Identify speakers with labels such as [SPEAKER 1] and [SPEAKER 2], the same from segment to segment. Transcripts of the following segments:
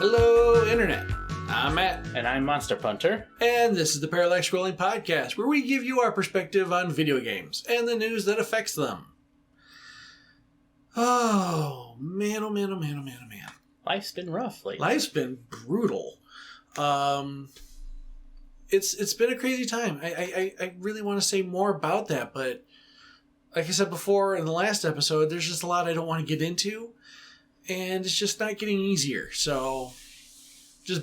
[SPEAKER 1] Hello, Internet. I'm Matt.
[SPEAKER 2] And I'm Monster Punter.
[SPEAKER 1] And this is the Parallax Scrolling Podcast, where we give you our perspective on video games and the news that affects them. Oh, man, oh, man, oh, man, oh, man, oh, man.
[SPEAKER 2] Life's been rough lately.
[SPEAKER 1] Life's been brutal. It's been a crazy time. I really want to say more about that, but like I said before in the last episode, there's just a lot I don't want to get into, and it's just not getting easier. So just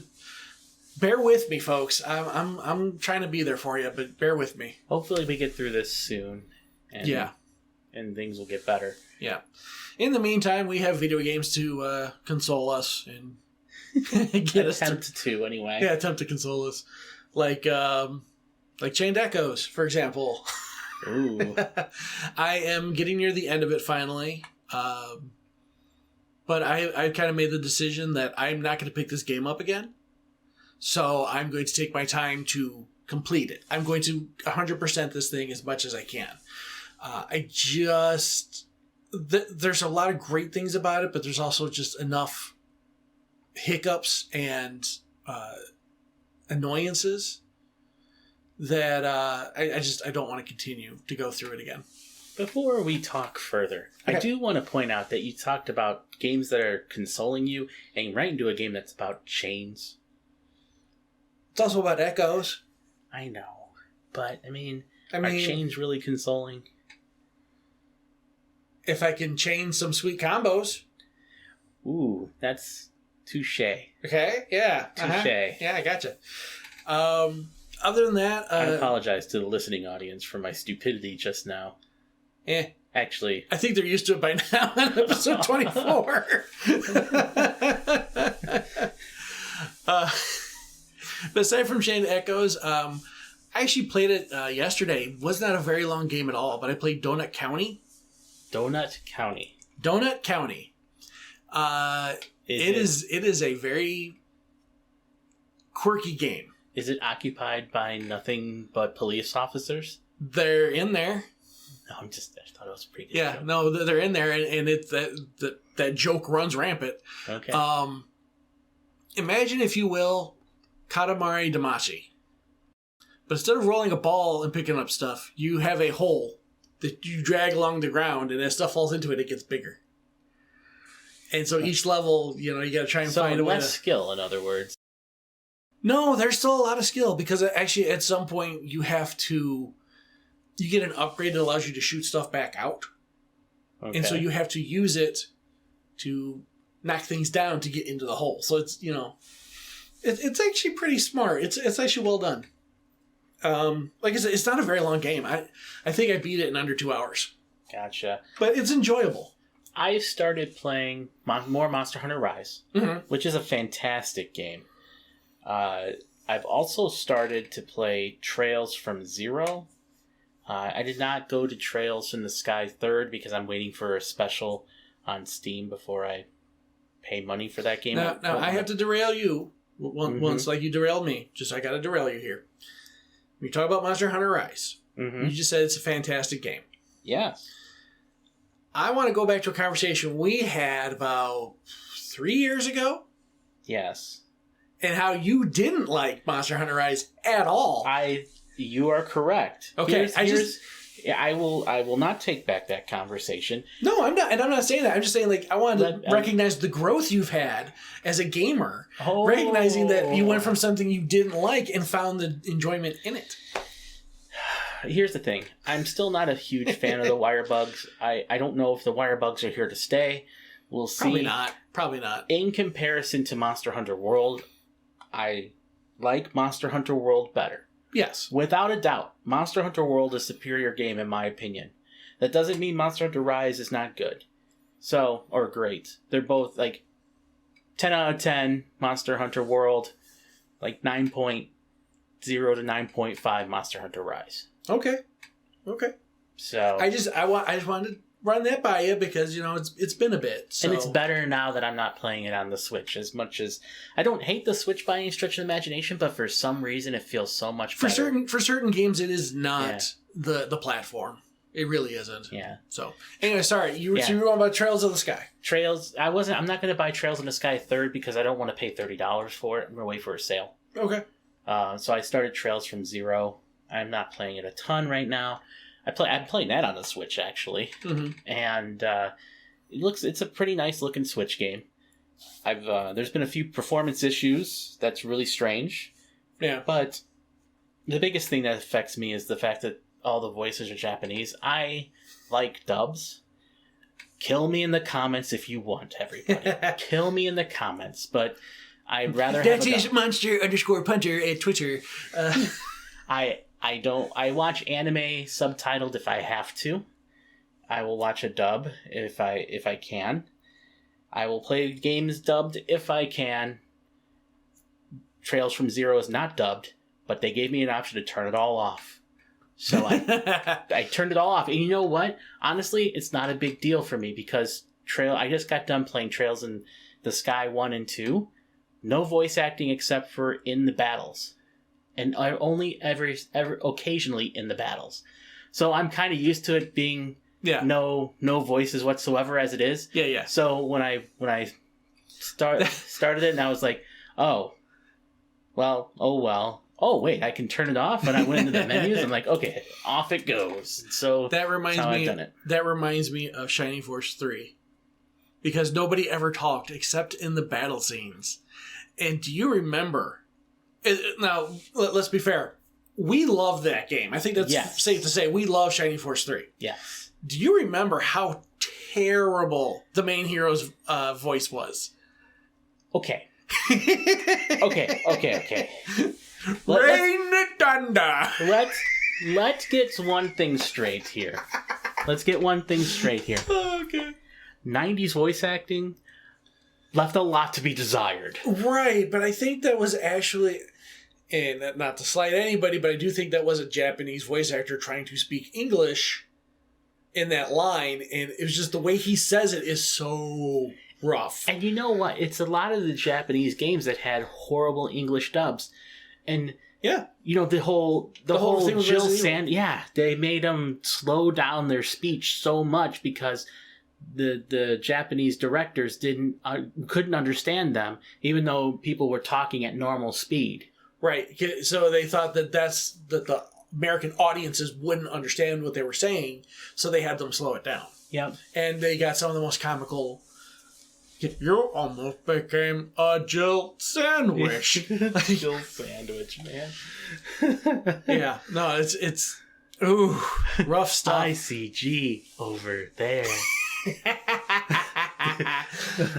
[SPEAKER 1] bear with me, folks. I'm trying to be there for you, but bear with me.
[SPEAKER 2] Hopefully we get through this soon. And, and things will get better. Yeah.
[SPEAKER 1] In the meantime, we have video games to console us and get us
[SPEAKER 2] to anyway.
[SPEAKER 1] Yeah, attempt to console us. Like Chained Echoes, for example.
[SPEAKER 2] Ooh.
[SPEAKER 1] I am getting near the end of it finally. But I kind of made the decision that I'm not going to pick this game up again. So I'm going to take my time to complete it. I'm going to 100% this thing as much as I can. There's a lot of great things about it, but there's also just enough hiccups and annoyances that I don't want to continue to go through it again.
[SPEAKER 2] Also we talk further, okay. I do want to point out that you talked about games that are consoling you, and right into a game that's about chains.
[SPEAKER 1] It's also about echoes.
[SPEAKER 2] I know, but I mean, are chains really consoling?
[SPEAKER 1] If I can chain some sweet combos.
[SPEAKER 2] Ooh, that's touche.
[SPEAKER 1] Okay, yeah.
[SPEAKER 2] Touche.
[SPEAKER 1] Yeah, I gotcha. Other than that...
[SPEAKER 2] I apologize to the listening audience for my stupidity just now. Actually...
[SPEAKER 1] I think they're used to it by now in episode 24. But aside from Chained Echoes, I actually played it yesterday. It was not a very long game at all, but I played Donut County.
[SPEAKER 2] Donut County.
[SPEAKER 1] It is a very quirky game.
[SPEAKER 2] Is it occupied by nothing but police officers?
[SPEAKER 1] They're in there.
[SPEAKER 2] No, I thought it was pretty good.
[SPEAKER 1] Yeah,
[SPEAKER 2] joke.
[SPEAKER 1] No, they're in there, and it's that joke runs rampant.
[SPEAKER 2] Okay.
[SPEAKER 1] Imagine, if you will, Katamari Damacy. But instead of rolling a ball and picking up stuff, you have a hole that you drag along the ground, and as stuff falls into it, it gets bigger. And so each level, you got to try and find a way to...
[SPEAKER 2] less skill, in other words.
[SPEAKER 1] No, there's still a lot of skill, because actually at some point you get an upgrade that allows you to shoot stuff back out. Okay. And so you have to use it to knock things down to get into the hole. So it's, it's actually pretty smart. It's actually well done. Like I said, it's not a very long game. I think I beat it in under 2 hours.
[SPEAKER 2] Gotcha.
[SPEAKER 1] But it's enjoyable.
[SPEAKER 2] I started playing more Monster Hunter Rise, which is a fantastic game. I've also started to play Trails from Zero. I did not go to Trails in the Sky 3rd because I'm waiting for a special on Steam before I pay money for that game.
[SPEAKER 1] Now I have to derail you once, like you derailed me. I got to derail you here. When you talk about Monster Hunter Rise, you just said it's a fantastic game.
[SPEAKER 2] Yes.
[SPEAKER 1] I want to go back to a conversation we had about 3 years ago.
[SPEAKER 2] Yes.
[SPEAKER 1] And how you didn't like Monster Hunter Rise at all.
[SPEAKER 2] You are correct.
[SPEAKER 1] Okay,
[SPEAKER 2] I will not take back that conversation.
[SPEAKER 1] No, I'm not, and I'm not saying that. I'm just saying, I wanted to recognize the growth you've had as a gamer, recognizing that you went from something you didn't like and found the enjoyment in it.
[SPEAKER 2] Here's the thing. I'm still not a huge fan of the wire bugs. I don't know if the wire bugs are here to stay. We'll see.
[SPEAKER 1] Probably not.
[SPEAKER 2] In comparison to Monster Hunter World, I like Monster Hunter World better.
[SPEAKER 1] Yes. Without a doubt.
[SPEAKER 2] Monster Hunter World is a superior game in my opinion. That doesn't mean Monster Hunter Rise is not good. Or great. They're both 10 out of 10 Monster Hunter World, 9.0 to 9.5 Monster Hunter Rise.
[SPEAKER 1] Okay.
[SPEAKER 2] So
[SPEAKER 1] I just wanted to run that by you because it's been a bit. So.
[SPEAKER 2] And it's better now that I'm not playing it on the Switch as much as I don't hate the Switch by any stretch of the imagination, but for some reason it feels so much better.
[SPEAKER 1] For certain games, it is not the platform. It really isn't.
[SPEAKER 2] Yeah.
[SPEAKER 1] So, anyway, sorry. You were going about Trails of the Sky.
[SPEAKER 2] Trails. I'm not going to buy Trails in the Sky 3rd because I don't want to pay $30 for it. I'm going to wait for a sale.
[SPEAKER 1] Okay.
[SPEAKER 2] So I started Trails from Zero. I'm not playing it a ton right now. I'm playing that on the Switch, actually. Mm-hmm. And it's a pretty nice looking Switch game. There's been a few performance issues that's really strange.
[SPEAKER 1] Yeah.
[SPEAKER 2] But the biggest thing that affects me is the fact that all the voices are Japanese. I like dubs. Kill me in the comments if you want, everybody. Kill me in the comments, but I'd rather have
[SPEAKER 1] That is Monster_Punter at Twitter.
[SPEAKER 2] I watch anime subtitled if I have to. I will watch a dub if I can. I will play games dubbed if I can. Trails from Zero is not dubbed, but they gave me an option to turn it all off. So I turned it all off. And you know what? Honestly, it's not a big deal for me because I just got done playing Trails in the Sky 1 and 2. No voice acting except for in the battles. And only ever occasionally in the battles. So I'm kind of used to it being no voices whatsoever as it is.
[SPEAKER 1] Yeah.
[SPEAKER 2] So when I started it and I was like, oh well. Oh, wait, I can turn it off, and I went into the menus. I'm like, okay, off it goes. So
[SPEAKER 1] that reminds me of Shining Force 3, because nobody ever talked except in the battle scenes. And do you remember? Now, let's be fair. We love that game. I think that's safe to say. We love Shining Force 3.
[SPEAKER 2] Yes.
[SPEAKER 1] Do you remember how terrible the main hero's voice was?
[SPEAKER 2] Okay. Okay.
[SPEAKER 1] Rain thunder.
[SPEAKER 2] Let's get one thing straight here.
[SPEAKER 1] Okay.
[SPEAKER 2] 90s voice acting left a lot to be desired.
[SPEAKER 1] Right, but I think that was actually, and not to slight anybody, but I do think that was a Japanese voice actor trying to speak English in that line, and it was just the way he says it is so rough.
[SPEAKER 2] And you know what? It's a lot of the Japanese games that had horrible English dubs. And you know the whole
[SPEAKER 1] thing with
[SPEAKER 2] Jill Sand. Yeah, they made them slow down their speech so much because the Japanese directors couldn't understand them, even though people were talking at normal speed.
[SPEAKER 1] Right. So they thought that the American audiences wouldn't understand what they were saying, so they had them slow it down.
[SPEAKER 2] Yep.
[SPEAKER 1] And they got some of the most comical. You almost became a Jill sandwich.
[SPEAKER 2] Jill sandwich, man.
[SPEAKER 1] Yeah, no, it's rough stuff.
[SPEAKER 2] ICG over there.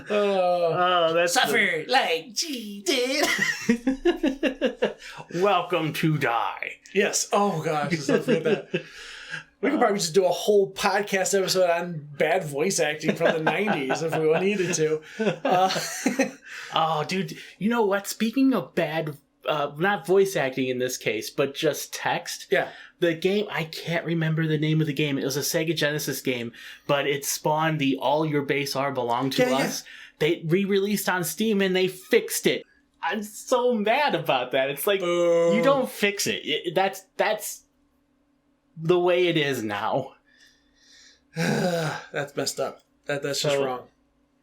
[SPEAKER 1] That's suffer like G did.
[SPEAKER 2] Welcome to die.
[SPEAKER 1] Yes. Oh gosh, stuff like that. We could probably just do a whole podcast episode on bad voice acting from the 90s if we needed to.
[SPEAKER 2] Oh, dude. You know what? Speaking of bad, not voice acting in this case, but just text.
[SPEAKER 1] Yeah.
[SPEAKER 2] The game, I can't remember the name of the game. It was a Sega Genesis game, but it spawned the All Your Base R Belong to Us. Yeah. They re-released on Steam and they fixed it. I'm so mad about that. It's like, you don't fix it. That's the way it is now.
[SPEAKER 1] That's messed up. That's just wrong.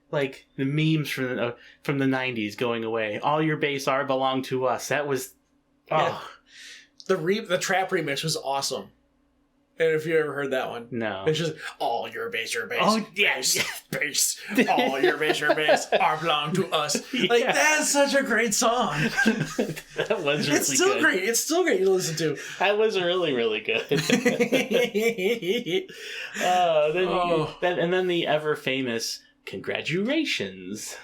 [SPEAKER 2] Like the memes from the 90s going away. All Your Base R Belong to Us. That was
[SPEAKER 1] the trap remix was awesome. And if you ever heard that one,
[SPEAKER 2] no,
[SPEAKER 1] it's just all your base.
[SPEAKER 2] Oh yes,
[SPEAKER 1] base. All your base are belong to us. Yeah. Like that's such a great song.
[SPEAKER 2] That was really
[SPEAKER 1] it's still
[SPEAKER 2] good.
[SPEAKER 1] Great. It's still great to listen to.
[SPEAKER 2] That was really really good. Then the ever famous congratulations.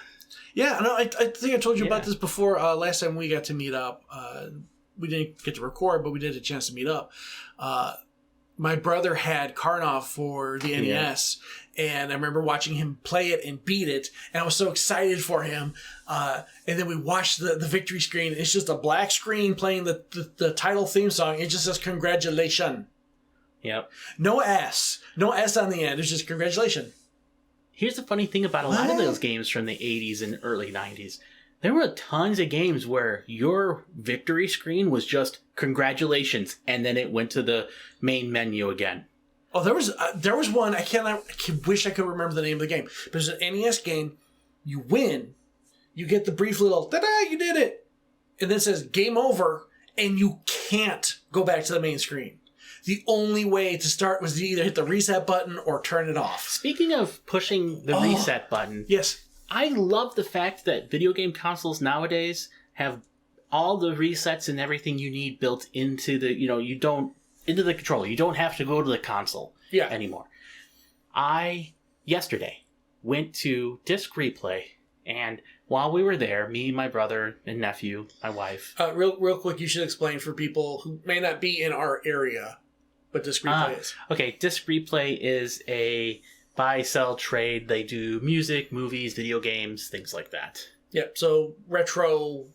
[SPEAKER 1] Yeah, no, I think I told you about this before. Last time we got to meet up, we didn't get to record, but we did a chance to meet up. My brother had Karnov for the NES, and I remember watching him play it and beat it, and I was so excited for him. And then we watched the victory screen. It's just a black screen playing the title theme song. It just says congratulations.
[SPEAKER 2] Yep.
[SPEAKER 1] No S on the end. It's just congratulations.
[SPEAKER 2] Here's the funny thing about a lot of those games from the 80s and early 90s. There were tons of games where your victory screen was just congratulations, and then it went to the main menu again.
[SPEAKER 1] Oh, there was one. I wish I could remember the name of the game. But it's an NES game. You win. You get the brief little, ta-da, you did it. And then it says game over, and you can't go back to the main screen. The only way to start was to either hit the reset button or turn it off.
[SPEAKER 2] Speaking of pushing the reset button.
[SPEAKER 1] Yes.
[SPEAKER 2] I love the fact that video game consoles nowadays have all the resets and everything you need built into the, into the controller. You don't have to go to the console anymore. I, yesterday, went to Disc Replay, and while we were there, me, my brother, and nephew, my wife...
[SPEAKER 1] real quick, you should explain for people who may not be in our area what Disc Replay is.
[SPEAKER 2] Okay, Disc Replay is a buy, sell, trade. They do music, movies, video games, things like that.
[SPEAKER 1] Yep, so retro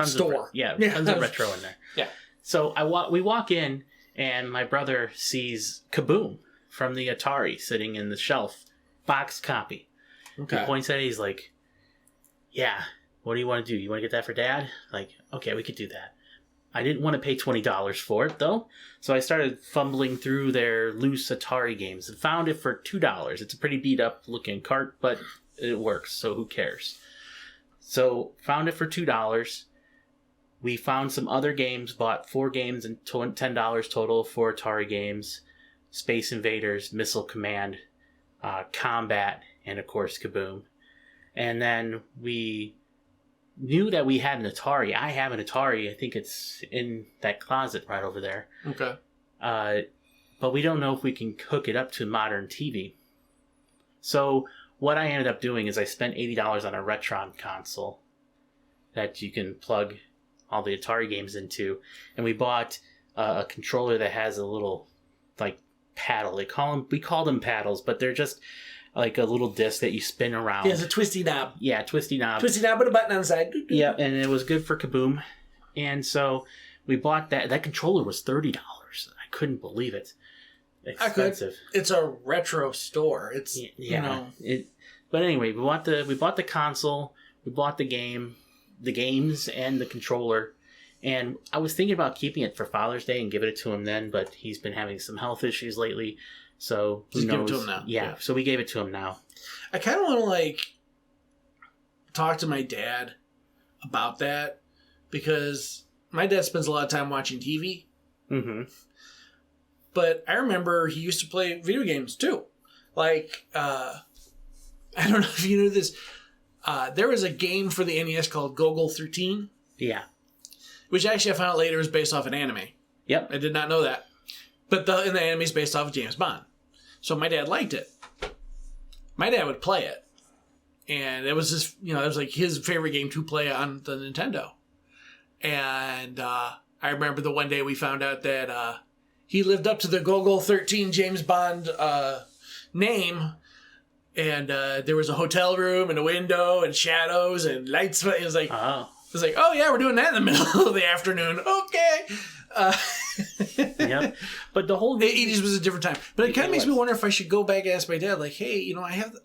[SPEAKER 1] store.
[SPEAKER 2] Tons of retro in there.
[SPEAKER 1] Yeah.
[SPEAKER 2] So we walk in, and my brother sees Kaboom from the Atari sitting in the shelf, box copy. Okay. He points at it, he's like, yeah, what do you want to do? You want to get that for Dad? Like, okay, we could do that. I didn't want to pay $20 for it, though, so I started fumbling through their loose Atari games and found it for $2. It's a pretty beat-up looking cart, but it works, so who cares? So, found it for $2. We found some other games, bought 4 games and $10 total for Atari games. Space Invaders, Missile Command, Combat, and of course Kaboom. And then we knew that we had an Atari. I have an Atari. I think it's in that closet right over there.
[SPEAKER 1] Okay.
[SPEAKER 2] But we don't know if we can hook it up to modern TV. So what I ended up doing is I spent $80 on a Retron console that you can plug all the Atari games into, and we bought a controller that has a little like paddle. We call them paddles, but they're just like a little disc that you spin around.
[SPEAKER 1] Yeah, it's a twisty knob.
[SPEAKER 2] Yeah, twisty knob.
[SPEAKER 1] Twisty knob with a button on the side.
[SPEAKER 2] Yeah, and it was good for Kaboom. And so we bought that. That controller was $30. I couldn't believe it. Expensive.
[SPEAKER 1] It's a retro store. It's
[SPEAKER 2] But anyway, we bought the console. We bought the games, and the controller. And I was thinking about keeping it for Father's Day and giving it to him then, but he's been having some health issues lately. So who knows?
[SPEAKER 1] Give it to him now.
[SPEAKER 2] Yeah, so we gave it to him now.
[SPEAKER 1] I kind of want to talk to my dad about that, because my dad spends a lot of time watching TV.
[SPEAKER 2] Mm-hmm.
[SPEAKER 1] But I remember he used to play video games too. I don't know if you knew this. There was a game for the NES called Gogol 13.
[SPEAKER 2] Yeah.
[SPEAKER 1] Which actually I found out later was based off an anime.
[SPEAKER 2] Yep.
[SPEAKER 1] I did not know that. But the anime is based off of James Bond. So my dad liked it. My dad would play it. And it was just, it was like his favorite game to play on the Nintendo. And I remember the one day we found out that he lived up to the Gogol 13 James Bond name. And there was a hotel room and a window and shadows and lights. It was like, oh yeah, we're doing that in the middle of the afternoon. Okay.
[SPEAKER 2] Yep. But the whole
[SPEAKER 1] 80s was a different time. But it kind of makes me wonder if I should go back and ask my dad, hey,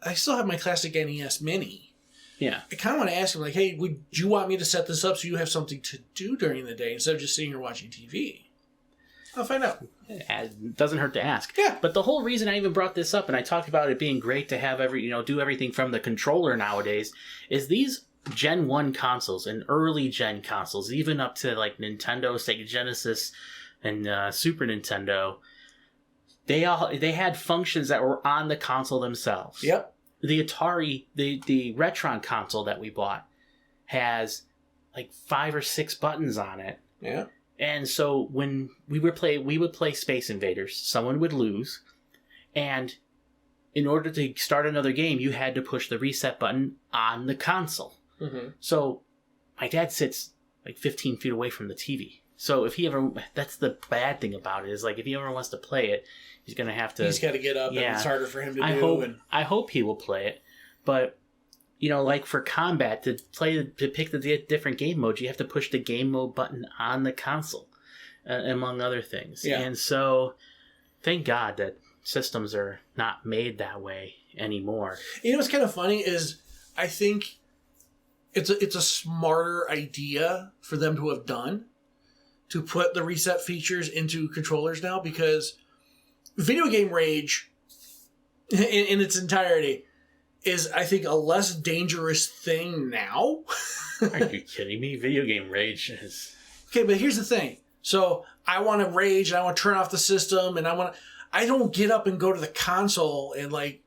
[SPEAKER 1] I still have my classic NES Mini.
[SPEAKER 2] Yeah. I
[SPEAKER 1] kind of want to ask him, hey, would you want me to set this up so you have something to do during the day instead of just sitting here watching TV? I'll find out.
[SPEAKER 2] It doesn't hurt to ask.
[SPEAKER 1] Yeah.
[SPEAKER 2] But the whole reason I even brought this up, and I talked about it being great to have do everything from the controller nowadays, is these Gen 1 consoles and early Gen consoles, even up to Nintendo, Sega Genesis, and Super Nintendo, they had functions that were on the console themselves.
[SPEAKER 1] Yep.
[SPEAKER 2] The Atari, the Retron console that we bought has 5 or 6 buttons on it.
[SPEAKER 1] Yeah.
[SPEAKER 2] And so when we would play Space Invaders, someone would lose, and in order to start another game, you had to push the reset button on the console.
[SPEAKER 1] Mm-hmm.
[SPEAKER 2] So my dad sits 15 feet away from the TV. So that's the bad thing about it, is if he ever wants to play it, he's going to have to...
[SPEAKER 1] He's got to get up, and it's harder for him to do.
[SPEAKER 2] I hope he will play it, but... for combat, to pick the different game modes, you have to push the game mode button on the console, among other things.
[SPEAKER 1] Yeah.
[SPEAKER 2] And so, thank God that systems are not made that way anymore.
[SPEAKER 1] What's kind of funny is, I think it's a smarter idea for them to have done, to put the reset features into controllers now, because video game rage in its entirety is, I think, a less dangerous thing now.
[SPEAKER 2] Are you kidding me? Video game rage is...
[SPEAKER 1] Okay, but here's the thing. So I want to rage, and I want to turn off the system, and I don't get up and go to the console and, like,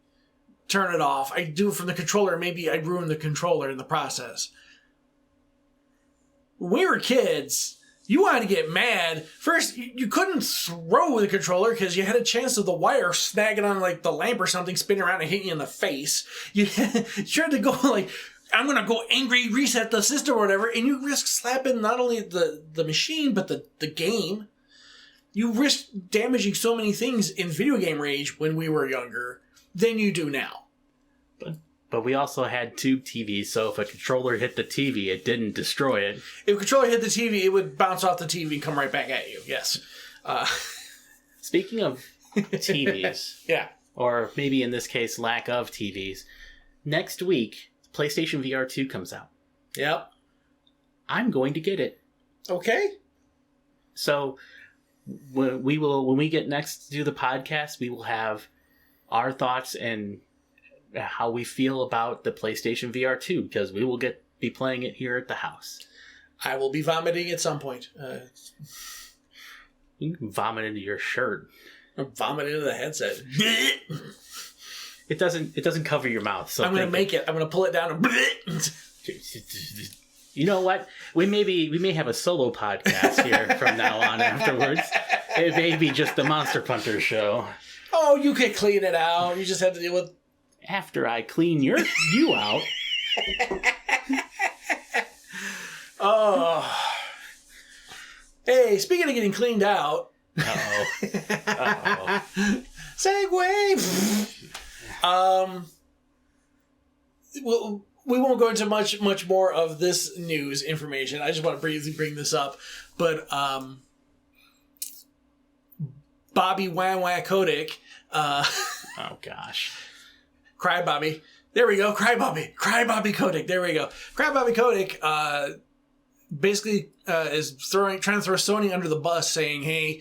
[SPEAKER 1] turn it off. I do it from the controller. Maybe I'd ruin the controller in the process. When we were kids, you wanted to get mad. First, you couldn't throw the controller because you had a chance of the wire snagging on, like, the lamp or something, spinning around and hitting you in the face. You tried to go, like, I'm going to go angry, reset the system or whatever, and you risk slapping not only the machine, but the game. You risk damaging so many things in video game rage when we were younger than you do now.
[SPEAKER 2] But we also had tube TVs, so if a controller hit the TV, it didn't destroy it.
[SPEAKER 1] If a controller hit the TV, it would bounce off the TV and come right back at you, yes.
[SPEAKER 2] Speaking of TVs,
[SPEAKER 1] yeah,
[SPEAKER 2] or maybe in this case, lack of TVs, next week, PlayStation VR 2 comes out.
[SPEAKER 1] Yep.
[SPEAKER 2] I'm going to get it.
[SPEAKER 1] Okay.
[SPEAKER 2] So when we get next to do the podcast, we will have our thoughts and how we feel about the PlayStation VR 2, because we will be playing it here at the house.
[SPEAKER 1] I will be vomiting at some point.
[SPEAKER 2] You can vomit into your shirt.
[SPEAKER 1] Or vomit into the headset.
[SPEAKER 2] It doesn't cover your mouth. So
[SPEAKER 1] I'm going to make it. I'm going to pull it down and...
[SPEAKER 2] You know what? We may have a solo podcast here from now on afterwards. It may be just the Monster Punter show.
[SPEAKER 1] Oh, you could clean it out. You just have to deal with...
[SPEAKER 2] After I clean you out.
[SPEAKER 1] Oh. Hey, speaking of getting cleaned out.
[SPEAKER 2] Uh-oh.
[SPEAKER 1] Segue. Well, we won't go into much more of this news information. I just want to briefly bring this up. But Bobby Wah Wah Kotick.
[SPEAKER 2] Oh, gosh.
[SPEAKER 1] Cry Bobby. There we go. Cry Bobby. Cry Bobby Kotick. There we go. Cry Bobby Kotick basically is trying to throw Sony under the bus, saying, hey,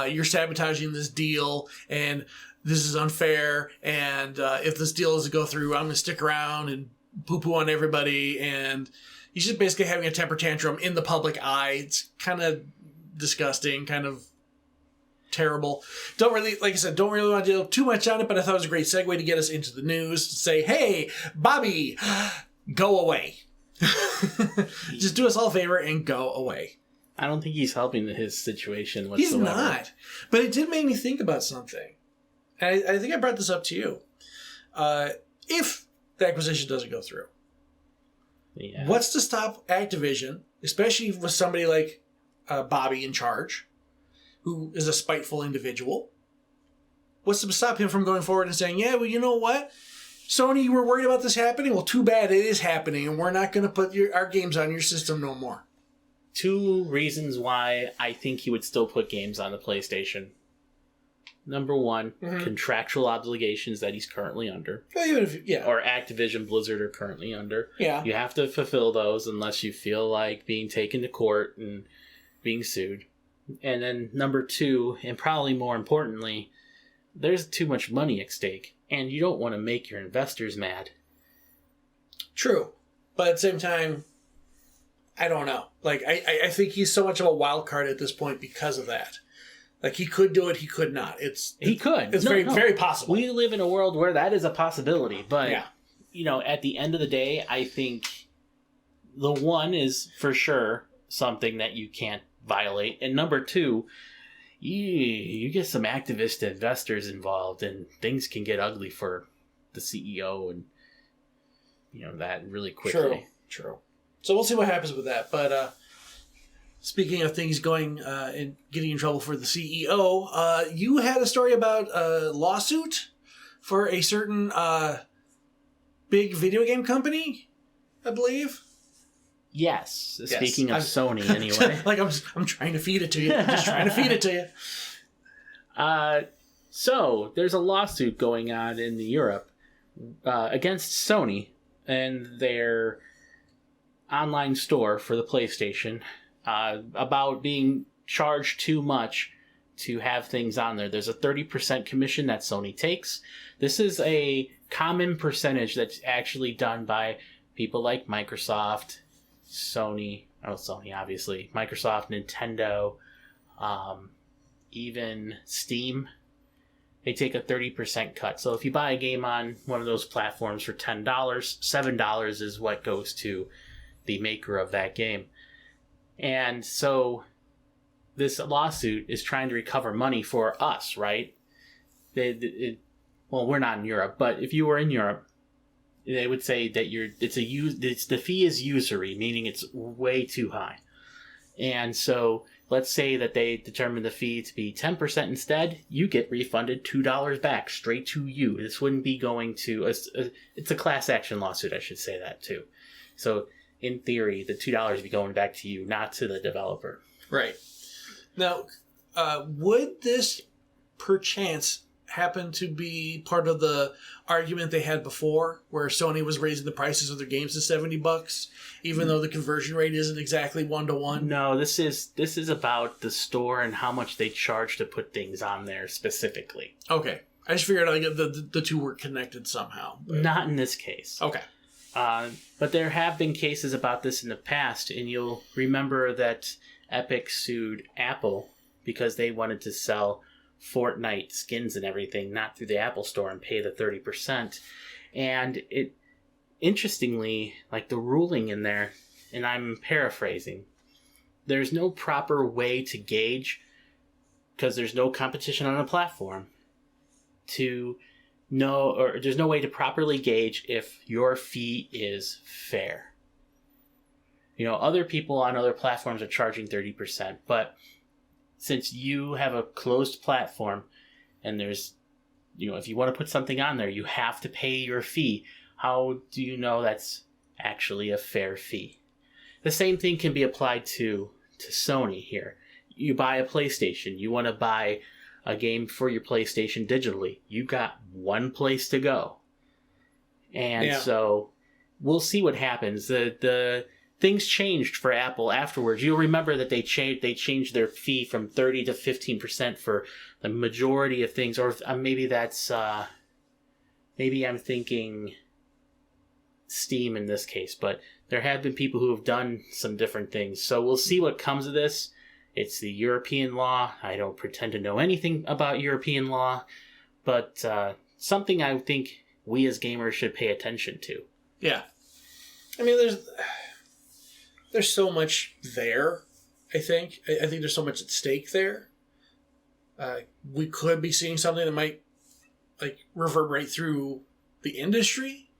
[SPEAKER 1] you're sabotaging this deal, and this is unfair, and if this deal doesn't go through, I'm going to stick around and poo-poo on everybody, and he's just basically having a temper tantrum in the public eye. It's kind of disgusting, kind of terrible. Don't really want to deal too much on it, but I thought it was a great segue to get us into the news, to say, hey, Bobby, go away. Just do us all a favor and go away.
[SPEAKER 2] I don't think he's helping his situation whatsoever.
[SPEAKER 1] He's not. But it did make me think about something. And I think I brought this up to you. If the acquisition doesn't go through, what's to stop Activision, especially with somebody like Bobby in charge, who is a spiteful individual? What's to stop him from going forward and saying, yeah, well, you know what? Sony, you were worried about this happening? Well, too bad it is happening, and we're not going to put our games on your system no more.
[SPEAKER 2] 2 reasons why I think he would still put games on the PlayStation. Number 1, contractual obligations that he's currently under.
[SPEAKER 1] Well, even if,
[SPEAKER 2] or Activision Blizzard are currently under.
[SPEAKER 1] Yeah.
[SPEAKER 2] You have to fulfill those unless you feel like being taken to court and being sued. And then number 2, and probably more importantly, there's too much money at stake, and you don't want to make your investors mad.
[SPEAKER 1] True. But at the same time, I don't know. Like, I think he's so much of a wild card at this point because of that. Like, he could do it, he could not.
[SPEAKER 2] He could.
[SPEAKER 1] It's very possible.
[SPEAKER 2] We live in a world where that is a possibility, but, at the end of the day, I think the 1 is for sure something that you can't violate, and number 2, you get some activist investors involved, and things can get ugly for the CEO, and that really quickly.
[SPEAKER 1] True. So we'll see what happens with that. But speaking of things going and getting in trouble for the CEO, you had a story about a lawsuit for a certain big video game company, I believe.
[SPEAKER 2] Yes. Speaking of Sony, anyway.
[SPEAKER 1] Like I'm trying to feed it to you. I'm just trying to feed it to you.
[SPEAKER 2] So there's a lawsuit going on in Europe against Sony and their online store for the PlayStation about being charged too much to have things on there. There's a 30% commission that Sony takes. This is a common percentage that's actually done by people like Microsoft, Sony obviously, Microsoft, Nintendo, even Steam. They take a 30% cut. So if you buy a game on one of those platforms for $10, $7 is what goes to the maker of that game. And so this lawsuit is trying to recover money for us, right? Well, we're not in Europe, but if you were in Europe, they would say that the fee is usury, meaning it's way too high. And so let's say that they determine the fee to be 10% instead, you get refunded $2 back straight to you. This wouldn't be going to it's a class action lawsuit, I should say that too. So in theory, the $2 would be going back to you, not to the developer.
[SPEAKER 1] Right. Now, would this perchance happen to be part of the argument they had before, where Sony was raising the prices of their games to $70, even though the conversion rate isn't exactly 1-to-1?
[SPEAKER 2] No, this is about the store and how much they charge to put things on there specifically.
[SPEAKER 1] Okay, I just figured like the two were connected somehow.
[SPEAKER 2] But... Not in this case.
[SPEAKER 1] Okay.
[SPEAKER 2] But there have been cases about this in the past, and you'll remember that Epic sued Apple because they wanted to sell Fortnite skins and everything, not through the Apple Store, and pay the 30%. And it, interestingly, like the ruling in there, and I'm paraphrasing, there's no proper way to gauge, because there's no competition on the platform, to know, or there's no way to properly gauge if your fee is fair. Other people on other platforms are charging 30%, but since you have a closed platform and there's, if you want to put something on there, you have to pay your fee. How do you know that's actually a fair fee? The same thing can be applied to Sony here. You buy a PlayStation. You want to buy a game for your PlayStation digitally. You got one place to go. And so we'll see what happens. The things changed for Apple afterwards. You'll remember that they changed their fee from 30 to 15% for the majority of things, or maybe that's maybe I'm thinking Steam in this case, but there have been people who have done some different things. So we'll see what comes of this. It's the European law. I don't pretend to know anything about European law, but something I think we as gamers should pay attention to.
[SPEAKER 1] Yeah. I mean, there's so much there, I think. I think there's so much at stake there. We could be seeing something that might reverberate through the industry.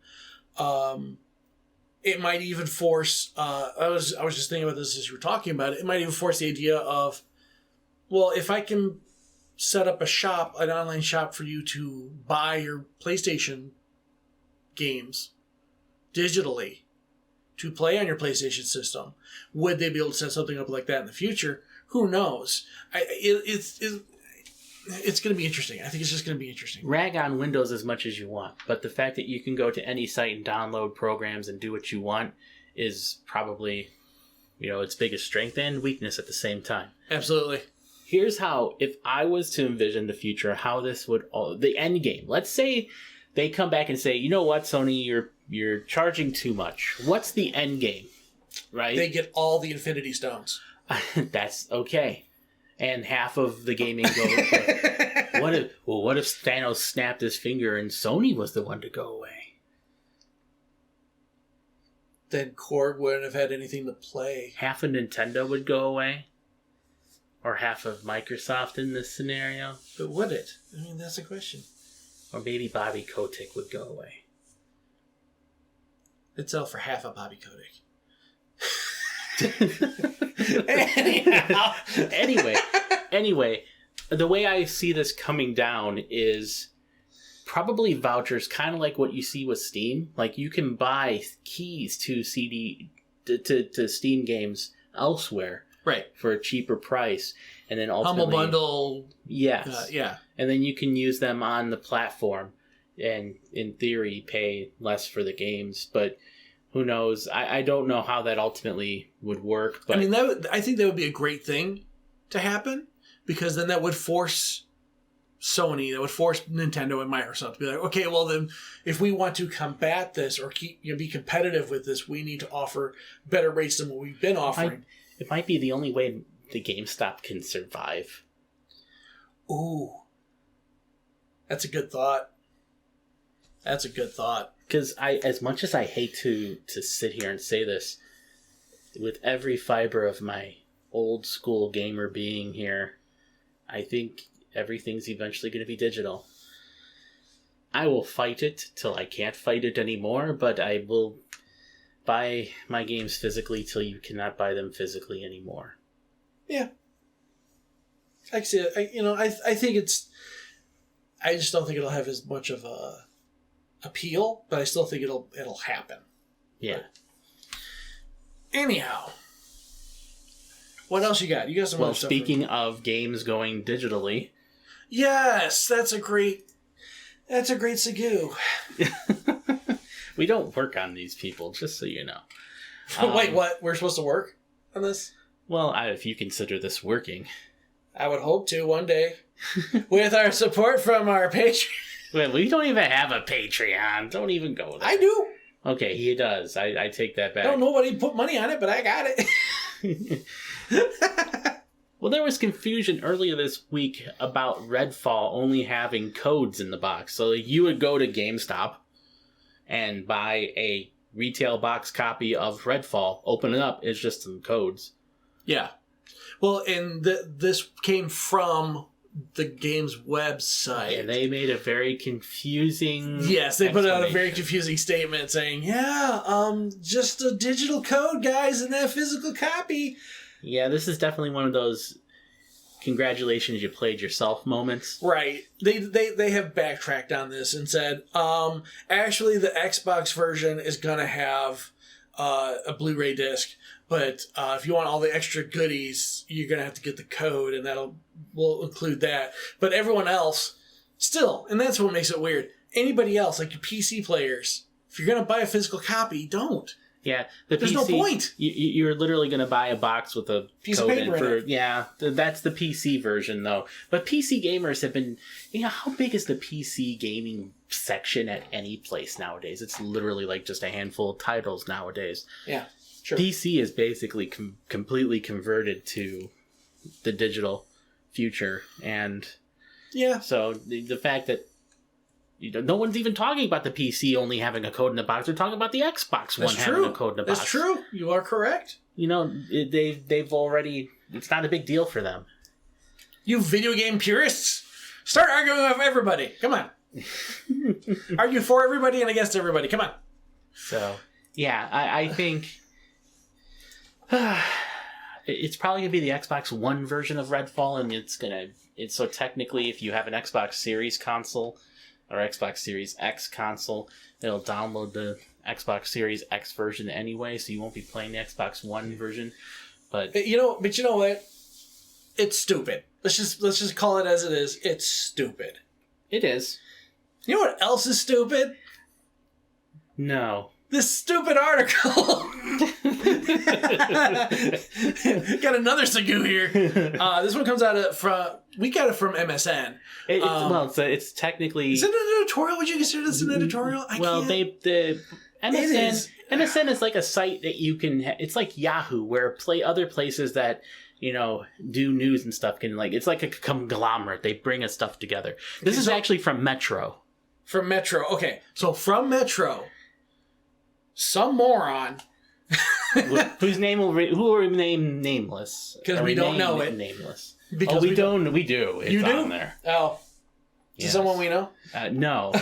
[SPEAKER 1] It might even force... I was just thinking about this as you were talking about it. It might even force the idea of, well, if I can set up an online shop for you to buy your PlayStation games digitally, to play on your PlayStation system, would they be able to set something up like that in the future? Who knows? It's going to be interesting. I think it's just going to be interesting.
[SPEAKER 2] Rag on Windows as much as you want, but the fact that you can go to any site and download programs and do what you want is probably, its biggest strength and weakness at the same time.
[SPEAKER 1] Absolutely.
[SPEAKER 2] Here's how, if I was to envision the future, how this would, the end game. Let's say they come back and say, you know what, Sony, you're charging too much. What's the end game, right?
[SPEAKER 1] They get all the Infinity Stones.
[SPEAKER 2] That's okay. And half of the gaming goes. What if Thanos snapped his finger and Sony was the one to go away?
[SPEAKER 1] Then Korg wouldn't have had anything to play.
[SPEAKER 2] Half of Nintendo would go away? Or half of Microsoft in this scenario?
[SPEAKER 1] But would it? I mean, that's the question.
[SPEAKER 2] Or maybe Bobby Kotick would go away.
[SPEAKER 1] It'd sell for half of Bobby Kotick.
[SPEAKER 2] Anyway, the way I see this coming down is probably vouchers, kind of like what you see with Steam. Like, you can buy keys to to Steam games elsewhere,
[SPEAKER 1] right,
[SPEAKER 2] for a cheaper price, and then ultimately
[SPEAKER 1] Humble Bundle.
[SPEAKER 2] Yes,
[SPEAKER 1] yeah,
[SPEAKER 2] and then you can use them on the platform, and in theory pay less for the games, but. Who knows? I don't know how that ultimately would work. But
[SPEAKER 1] I mean, I think that would be a great thing to happen. because then that would force Sony, that would force Nintendo and Microsoft to be like, okay, well then, if we want to combat this or be competitive with this, we need to offer better rates than what we've been offering.
[SPEAKER 2] It might be the only way the GameStop can survive.
[SPEAKER 1] Ooh. That's a good thought.
[SPEAKER 2] Because as much as I hate to sit here and say this, with every fiber of my old school gamer being here, I think everything's eventually going to be digital. I will fight it till I can't fight it anymore, but I will buy my games physically till you cannot buy them physically anymore.
[SPEAKER 1] Yeah. I see it. I think it's... I just don't think it'll have as much of a appeal, but I still think it'll happen.
[SPEAKER 2] Yeah.
[SPEAKER 1] But anyhow, what else you got? You got some other stuff.
[SPEAKER 2] Well, speaking of games going digitally.
[SPEAKER 1] Yes, that's a great segue.
[SPEAKER 2] We don't work on these people, just so you know.
[SPEAKER 1] Wait, what? We're supposed to work on this?
[SPEAKER 2] Well, if you consider this working.
[SPEAKER 1] I would hope to one day. With our support from our Patreon.
[SPEAKER 2] Well, we don't even have a Patreon. Don't even go there.
[SPEAKER 1] I do.
[SPEAKER 2] Okay, he does. I take that back.
[SPEAKER 1] I don't know nobody put money on it, but I got it.
[SPEAKER 2] Well, there was confusion earlier this week about Redfall only having codes in the box. So you would go to GameStop and buy a retail box copy of Redfall. Open it up. It's just some codes.
[SPEAKER 1] Yeah. Well, and this came from the game's website.
[SPEAKER 2] And they made a very confusing...
[SPEAKER 1] Yes, they put out a very confusing statement saying, just a digital code, guys, and that physical copy.
[SPEAKER 2] Yeah, this is definitely one of those congratulations you played yourself moments.
[SPEAKER 1] Right. They have backtracked on this and said, actually the Xbox version is going to have a Blu-ray disc. But if you want all the extra goodies, you're going to have to get the code, and we'll include that. But everyone else, still, and that's what makes it weird, anybody else, like your PC players, if you're going to buy a physical copy, don't.
[SPEAKER 2] Yeah.
[SPEAKER 1] There's no point.
[SPEAKER 2] You're literally going to buy a box with a
[SPEAKER 1] piece
[SPEAKER 2] code
[SPEAKER 1] of paper
[SPEAKER 2] in it. Yeah, that's the PC version, though. But PC gamers have been... how big is the PC gaming section at any place nowadays? It's literally like just a handful of titles nowadays.
[SPEAKER 1] Yeah. Sure.
[SPEAKER 2] PC is basically completely converted to the digital future, and so the fact that no one's even talking about the PC only having a code in the box. They're talking about the Xbox One having a code in the box.
[SPEAKER 1] That's true. You are correct.
[SPEAKER 2] They've already... It's not a big deal for them.
[SPEAKER 1] You video game purists, start arguing with everybody. Come on. Argue for everybody and against everybody. Come on.
[SPEAKER 2] So, yeah, I think... it's probably going to be the Xbox One version of Redfall, and so technically if you have an Xbox Series console or Xbox Series X console, it'll download the Xbox Series X version anyway, so you won't be playing the Xbox One version. But
[SPEAKER 1] you know what? It's stupid. Let's just call it as it is. It's stupid.
[SPEAKER 2] It is.
[SPEAKER 1] You know what else is stupid?
[SPEAKER 2] No.
[SPEAKER 1] This stupid article. Got another Sagu here. This one comes out we got it from MSN.
[SPEAKER 2] It's technically... Is
[SPEAKER 1] it an editorial? Would you consider this an editorial?
[SPEAKER 2] MSN is like a site that you can... It's like Yahoo, where other places that, do news and stuff can, it's like a conglomerate. They bring us stuff together. This is actually from Metro.
[SPEAKER 1] From Metro. Okay. So from Metro... Some moron
[SPEAKER 2] who will remain nameless
[SPEAKER 1] because we don't know it.
[SPEAKER 2] Nameless.
[SPEAKER 1] Because
[SPEAKER 2] we don't. We do. It's
[SPEAKER 1] you do?
[SPEAKER 2] on there.
[SPEAKER 1] Oh, yes. To someone we know?
[SPEAKER 2] No.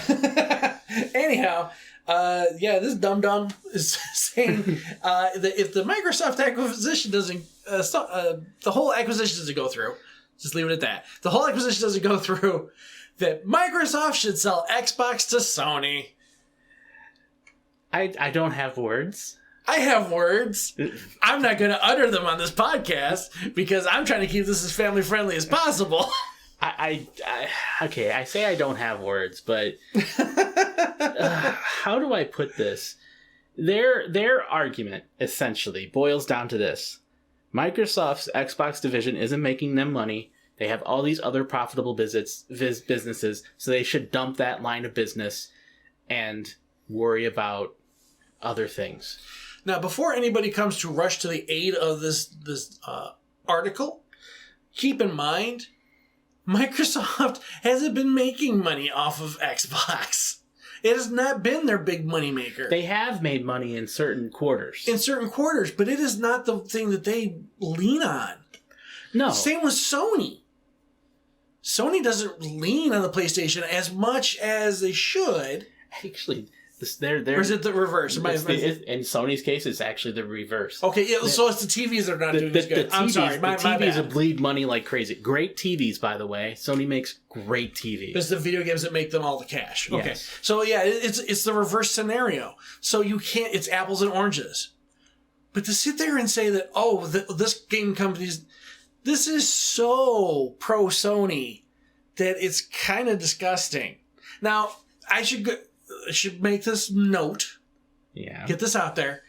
[SPEAKER 1] Anyhow, this dum-dum is saying that if the Microsoft acquisition doesn't, the whole acquisition doesn't go through. Just leave it at that. The whole acquisition doesn't go through. That Microsoft should sell Xbox to Sony.
[SPEAKER 2] I don't have words.
[SPEAKER 1] I have words. I'm not going to utter them on this podcast because I'm trying to keep this as family friendly as possible.
[SPEAKER 2] Okay, I say I don't have words, but how do I put this? Their argument essentially boils down to this. Microsoft's Xbox division isn't making them money, They have all these other profitable businesses, so they should dump that line of business and worry about other things.
[SPEAKER 1] Now, before anybody comes to rush to the aid of this article, keep in mind, Microsoft hasn't been making money off of Xbox. It has not been their big money maker.
[SPEAKER 2] They have made money in certain quarters.
[SPEAKER 1] But it is not the thing that they lean on.
[SPEAKER 2] No.
[SPEAKER 1] Same with Sony. Sony doesn't lean on the PlayStation as much as they should.
[SPEAKER 2] Actually,
[SPEAKER 1] or is it the reverse?
[SPEAKER 2] In Sony's case, it's actually the reverse.
[SPEAKER 1] Okay, yeah, so it's the TVs that are not doing as good. I'm sorry, my
[SPEAKER 2] TVs
[SPEAKER 1] bad.
[SPEAKER 2] bleed money like crazy. Great TVs, by the way. Sony makes great TVs.
[SPEAKER 1] It's the video games that make them all the cash. Okay,
[SPEAKER 2] yes.
[SPEAKER 1] So yeah, it's the reverse scenario. So you can't. It's apples and oranges. But to sit there and say that, this game company's, this is so pro Sony that it's kind of disgusting. Now, I should make this note.
[SPEAKER 2] Yeah.
[SPEAKER 1] Get this out there.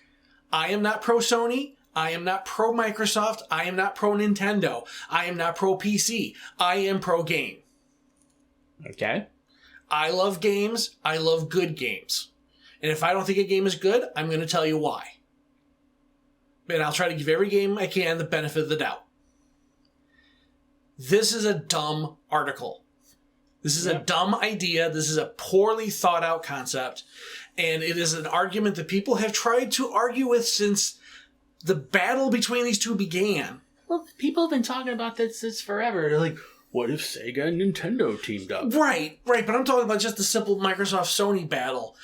[SPEAKER 1] I am not pro Sony. I am not pro Microsoft. I am not pro Nintendo. I am not pro PC. I am pro game.
[SPEAKER 2] Okay.
[SPEAKER 1] I love games. I love good games. And if I don't think a game is good, I'm going to tell you why. And I'll try to give every game I can the benefit of the doubt. This is a dumb article. This is a dumb idea. This is a poorly thought out concept. And it is an argument that people have tried to argue with since the battle between these two began.
[SPEAKER 2] Well, people have been talking about this since forever. They're like, what if Sega and Nintendo teamed up?
[SPEAKER 1] Right. But I'm talking about just the simple Microsoft-Sony battle.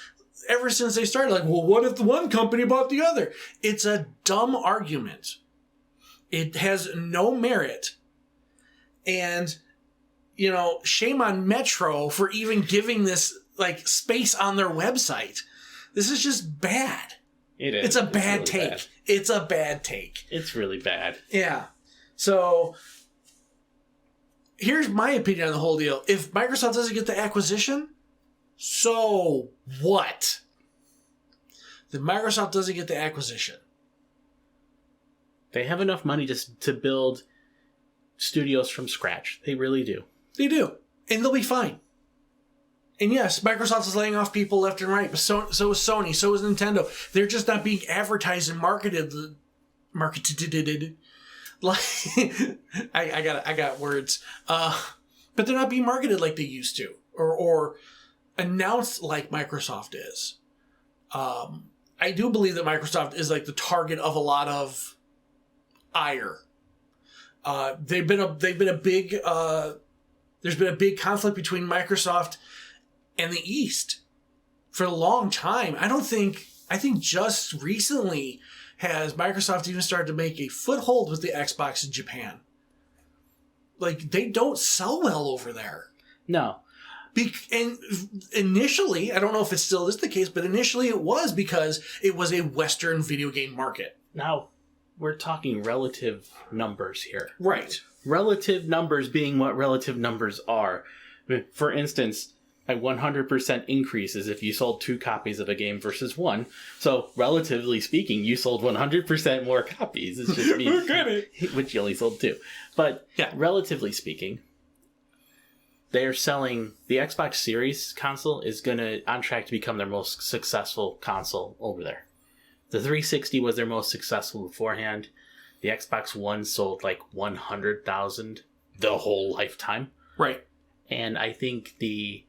[SPEAKER 1] Ever since they started, like, well, what if the one company bought the other? It's a dumb argument. It has no merit. And, shame on Metro for even giving this, space on their website. This is just bad.
[SPEAKER 2] It is.
[SPEAKER 1] It's a bad take. Bad. It's a bad take.
[SPEAKER 2] It's really bad.
[SPEAKER 1] Yeah. So, here's my opinion on the whole deal. If Microsoft doesn't get the acquisition, so what? Then Microsoft doesn't get the acquisition.
[SPEAKER 2] They have enough money to build studios from scratch. They really do.
[SPEAKER 1] They do. And they'll be fine. And yes, Microsoft is laying off people left and right, but so is Sony, so is Nintendo. They're just not being advertised and marketed. Like, I got words. But they're not being marketed like they used to, or announced like Microsoft is. I do believe that Microsoft is like the target of a lot of ire. There's been a big conflict between Microsoft and the East for a long time. I think just recently has Microsoft even started to make a foothold with the Xbox in Japan. Like, they don't sell well over there.
[SPEAKER 2] No.
[SPEAKER 1] And initially, I don't know if it still is the case, but initially it was because it was a Western video game market.
[SPEAKER 2] Now, we're talking relative numbers here.
[SPEAKER 1] Right.
[SPEAKER 2] Relative numbers being what relative numbers are. For instance, a 100% increase is if you sold 2 copies of a game versus 1. So, relatively speaking, you sold 100% more copies. It's just me, which you only sold 2. But, yeah, relatively speaking, they're selling the Xbox Series console is on track to become their most successful console over there. The 360 was their most successful beforehand. The Xbox One sold like 100,000 the whole lifetime.
[SPEAKER 1] Right.
[SPEAKER 2] And I think the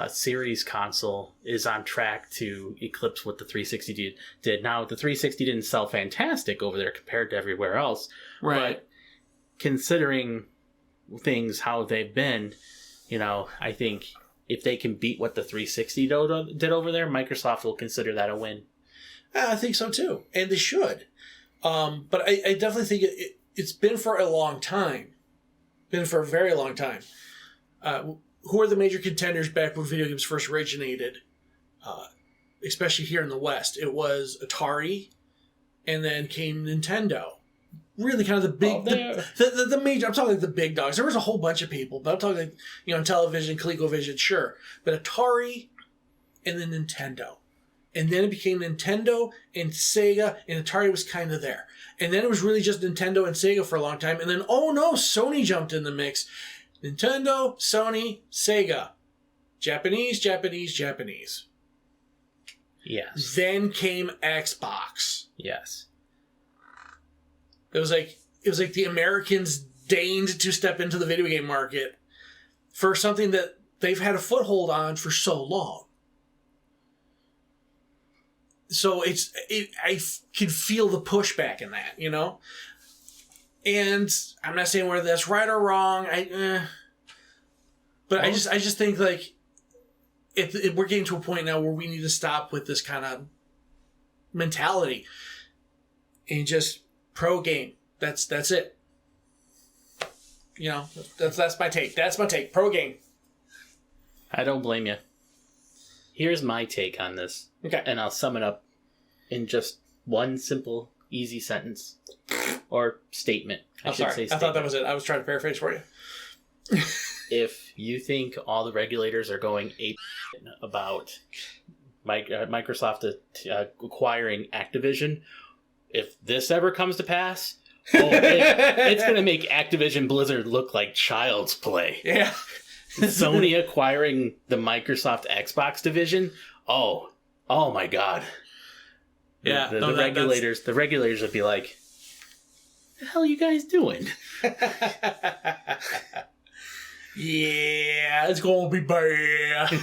[SPEAKER 2] Series console is on track to eclipse what the 360 did. Now, the 360 didn't sell fantastic over there compared to everywhere else.
[SPEAKER 1] Right.
[SPEAKER 2] But considering things how they've been, I think if they can beat what the 360 did over there, Microsoft will consider that a win.
[SPEAKER 1] I think so too, and they should. But I definitely think it's been for a long time. Been for a very long time. Who are the major contenders back when video games first originated? Especially here in the West. It was Atari, and then came Nintendo. Really kind of the big, the major, I'm talking like the big dogs. There was a whole bunch of people, but I'm talking like, television, ColecoVision, sure. But Atari, and then Nintendo. And then it became Nintendo and Sega, and Atari was kind of there. And then it was really just Nintendo and Sega for a long time. And then, oh no, Sony jumped in the mix. Nintendo, Sony, Sega. Japanese, Japanese, Japanese.
[SPEAKER 2] Yes.
[SPEAKER 1] Then came Xbox.
[SPEAKER 2] Yes.
[SPEAKER 1] It was like the Americans deigned to step into the video game market for something that they've had a foothold on for so long. So I can feel the pushback in that, you know? And I'm not saying whether that's right or wrong. But I just think like we're getting to a point now where we need to stop with this kind of mentality and just pro game. That's it. You know, that's my take. That's my take. Pro game.
[SPEAKER 2] I don't blame you. Here's my take on this.
[SPEAKER 1] Okay.
[SPEAKER 2] And I'll sum it up in just one simple, easy sentence. Or statement.
[SPEAKER 1] I thought that was it. I was trying to paraphrase for you.
[SPEAKER 2] If you think all the regulators are going ape about Microsoft acquiring Activision, if this ever comes to pass, it's going to make Activision Blizzard look like child's play.
[SPEAKER 1] Yeah.
[SPEAKER 2] Sony acquiring the Microsoft Xbox division. Oh my God.
[SPEAKER 1] Yeah.
[SPEAKER 2] The regulators would be like, what the hell are you guys doing?
[SPEAKER 1] Yeah, it's going to be bad.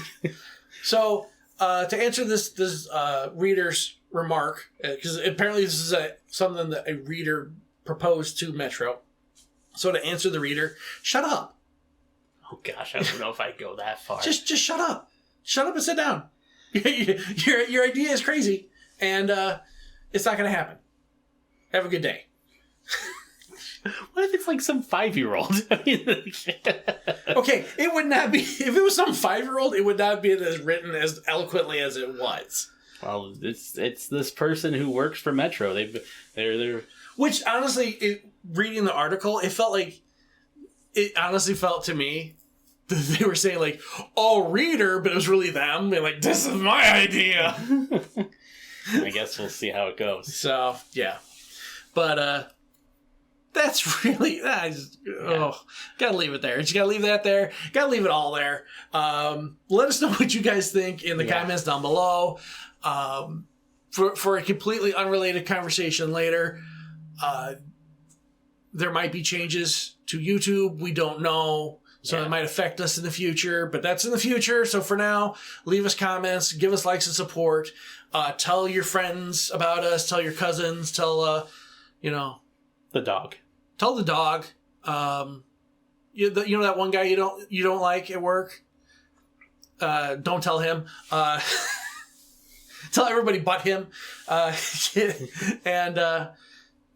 [SPEAKER 1] So, to answer this reader's remark, because apparently this is something that a reader proposed to Metro. So to answer the reader, shut up.
[SPEAKER 2] Oh gosh, I don't know if I'd go that far.
[SPEAKER 1] Just shut up. Shut up and sit down. Your idea is crazy, and it's not going to happen. Have a good day.
[SPEAKER 2] What if it's like some 5-year-old?
[SPEAKER 1] Okay, it would not be. If it was some 5-year-old, it would not be as written as eloquently as it was.
[SPEAKER 2] Well, it's this person who works for Metro. They're.
[SPEAKER 1] Which honestly, reading the article, it honestly felt to me that they were saying like, "Oh, reader," but it was really them. They're like, "This is my idea."
[SPEAKER 2] I guess we'll see how it goes.
[SPEAKER 1] So yeah, but that's really gotta leave it there. You gotta leave that there. Gotta leave it all there. Let us know what you guys think in the comments down below. For a completely unrelated conversation later, there might be changes to YouTube. We don't know. So it might affect us in the future, but that's in the future. So for now, leave us comments, give us likes and support. Tell your friends about us. Tell your cousins. Tell,
[SPEAKER 2] the dog.
[SPEAKER 1] Tell the dog. You know that one guy you don't like at work? Don't tell him. Tell everybody but him. And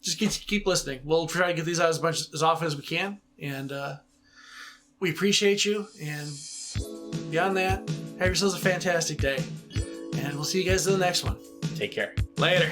[SPEAKER 1] just keep listening. We'll try to get these out as often as we can. And we appreciate you. And beyond that, have yourselves a fantastic day. And we'll see you guys in the next one.
[SPEAKER 2] Take care.
[SPEAKER 1] Later.